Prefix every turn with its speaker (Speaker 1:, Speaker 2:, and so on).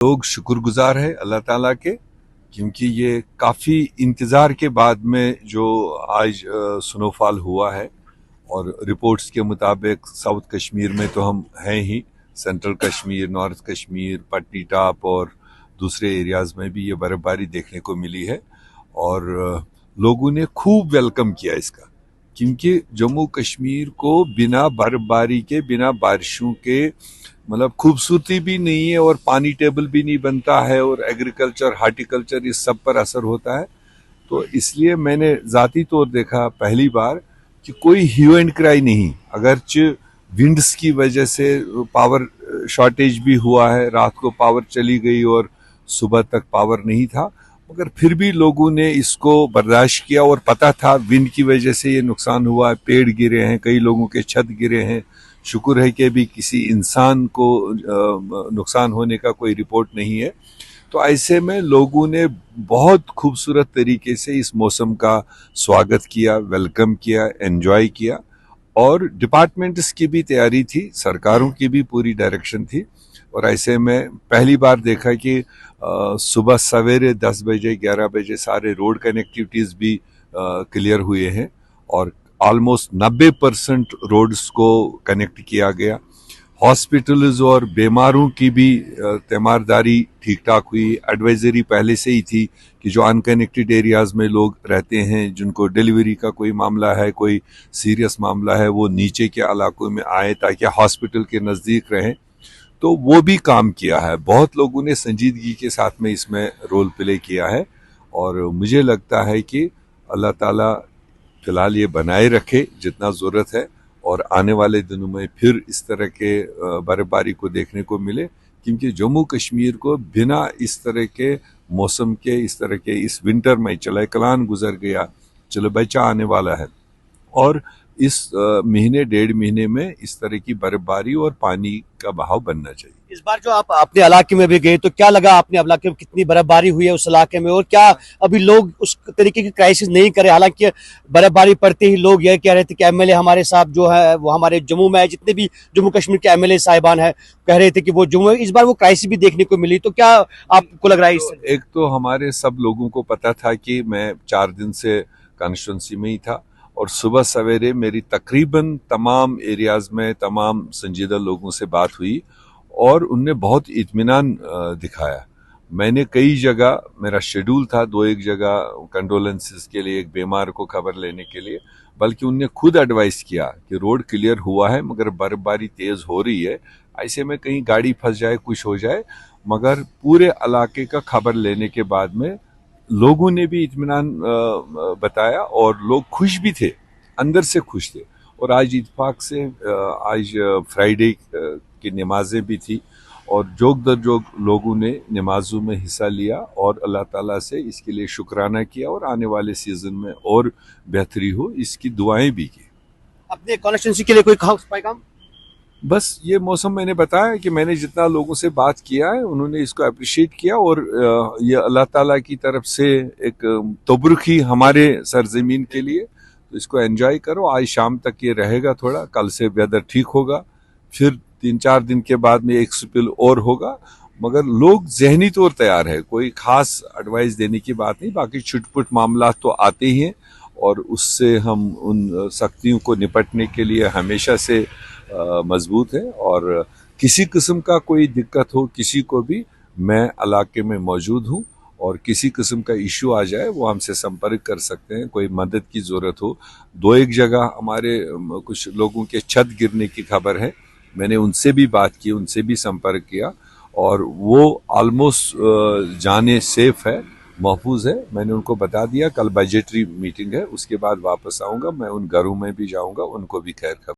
Speaker 1: लोग शुक्रगुजार है अल्लाह ताला के, क्योंकि ये काफ़ी इंतज़ार के बाद में जो आज स्नोफॉल हुआ है। और रिपोर्ट्स के मुताबिक साउथ कश्मीर में तो हम हैं ही, सेंट्रल कश्मीर, नॉर्थ कश्मीर, पट्टी टॉप और दूसरे एरियाज़ में भी ये बर्फ़बारी देखने को मिली है। और लोगों ने खूब वेलकम किया इसका, क्योंकि जम्मू कश्मीर को बिना बर्फ़बारी के, बिना बारिशों के मतलब खूबसूरती भी नहीं है और पानी टेबल भी नहीं बनता है और एग्रीकल्चर, हार्टिकल्चर इस सब पर असर होता है। तो इसलिए मैंने ज़ाती तौर देखा पहली बार कि कोई ह्यू एंड क्राई नहीं, अगरचे विंड्स की वजह से पावर शॉर्टेज भी हुआ है, रात को पावर चली गई और सुबह तक पावर नहीं था, मगर फिर भी लोगों ने इसको बर्दाश्त किया। और पता था विंड की वजह से ये नुकसान हुआ है, पेड़ गिरे हैं, कई लोगों के छत गिरे हैं। शुक्र है कि अभी किसी इंसान को नुकसान होने का कोई रिपोर्ट नहीं है। तो ऐसे में लोगों ने बहुत खूबसूरत तरीके से इस मौसम का स्वागत किया, वेलकम किया, एंजॉय किया। और डिपार्टमेंट्स की भी तैयारी थी, सरकारों की भी पूरी डायरेक्शन थी। और ऐसे में पहली बार देखा कि सुबह सवेरे 10 बजे 11 बजे सारे रोड कनेक्टिविटीज़ भी क्लियर हुए हैं और ऑलमोस्ट 90% रोड्स को कनेक्ट किया गया। हॉस्पिटल्स और बीमारों की भी तीमारदारी ठीक ठाक हुई। एडवाइजरी पहले से ही थी कि जो अनकनेक्टेड एरियाज़ में लोग रहते हैं, जिनको डिलीवरी का कोई मामला है, कोई सीरियस मामला है, वो नीचे के इलाकों में आए ताकि हॉस्पिटल के नज़दीक रहें। तो वो भी काम किया है। बहुत लोगों ने संजीदगी के साथ में इसमें रोल प्ले किया है। और मुझे लगता है कि अल्लाह ताला फिलहाल ये बनाए रखे जितना ज़रूरत है, और आने वाले दिनों में फिर इस तरह के बर्फबारी को देखने को मिले, क्योंकि जम्मू कश्मीर को बिना इस तरह के मौसम के, इस तरह के इस विंटर में, चलो कलान गुजर गया, चलो बच्चा आने वाला है, और इस महीने डेढ़ महीने में इस तरह की बर्फबारी और पानी का बहाव बनना चाहिए।
Speaker 2: इस बार जो आप अपने इलाके में भी गए तो क्या लगा, अपने इलाके में कितनी बर्फबारी हुई है उस इलाके में, और क्या अभी लोग उस तरीके की क्राइसिस नहीं करे? हालांकि बर्फबारी पड़ते ही लोग ये कह रहे थे कि एमएलए हमारे साथ जो है वो हमारे जम्मू में है, जितने भी जम्मू कश्मीर के एमएलए साहिबान है कह रहे थे कि वो जम्मू, इस बार वो क्राइसिस भी देखने को मिली। तो क्या आपको लग रहा है इससे?
Speaker 1: एक तो हमारे सब लोगों को पता था कि मैं 4 दिन से कॉन्स्टिट्यूंसी में ही था, और सुबह सवेरे मेरी तकरीबन तमाम एरियाज में तमाम संजीदा लोगों से बात हुई और उनने बहुत इत्मीनान दिखाया। मैंने कई जगह, मेरा शेड्यूल था 2-1 जगह कंडोलेंसेस के लिए, एक बीमार को खबर लेने के लिए, बल्कि उनने खुद एडवाइस किया कि रोड क्लियर हुआ है मगर बर्फबारी तेज़ हो रही है, ऐसे में कहीं गाड़ी फंस जाए, कुछ हो जाए। मगर पूरे इलाके का खबर लेने के बाद में लोगों ने भी इत्मीनान बताया और लोग खुश भी थे, अंदर से खुश थे। और आज इत्तेफाक से आज फ्राइडे की नमाजें भी थी और जोग दर जोग लोगों ने नमाजों में हिस्सा लिया और अल्लाह ताला से इसके लिए शुक्राना किया और आने वाले सीजन में और बेहतरी हो इसकी दुआएं भी की।
Speaker 2: अपने कॉन्स्टिट्यूंसी के लिए कोई खास पैगाम?
Speaker 1: बस ये मौसम मैंने बताया कि मैंने जितना लोगों से बात किया है उन्होंने इसको अप्रिशिएट किया, और ये अल्लाह ताला की तरफ से एक तबरुखी हमारे सरजमीन के लिए, तो इसको एंजॉय करो। आज शाम तक ये रहेगा, थोड़ा कल से वेदर ठीक होगा, फिर 3-4 दिन के बाद में एक स्पिल और होगा। मगर लोग जहनी तौर तैयार है, कोई खास एडवाइस देने की बात नहीं, बाकी छुटपुट मामला तो आते ही हैं और उससे हम उन सख्तियों को निपटने के लिए हमेशा से मजबूत है। और किसी किस्म का कोई दिक्कत हो किसी को भी, मैं इलाके में मौजूद हूँ, और किसी किस्म का इशू आ जाए वो हमसे संपर्क कर सकते हैं। कोई मदद की ज़रूरत हो, 2-1 जगह हमारे कुछ लोगों के छत गिरने की खबर है, मैंने उनसे भी बात की, उनसे भी संपर्क किया, और वो ऑलमोस्ट जाने सेफ है, महफूज है। मैंने उनको बता दिया कल बजटरी मीटिंग है, उसके बाद वापस आऊँगा, मैं उन घरों में भी जाऊँगा, उनको भी खैर खबर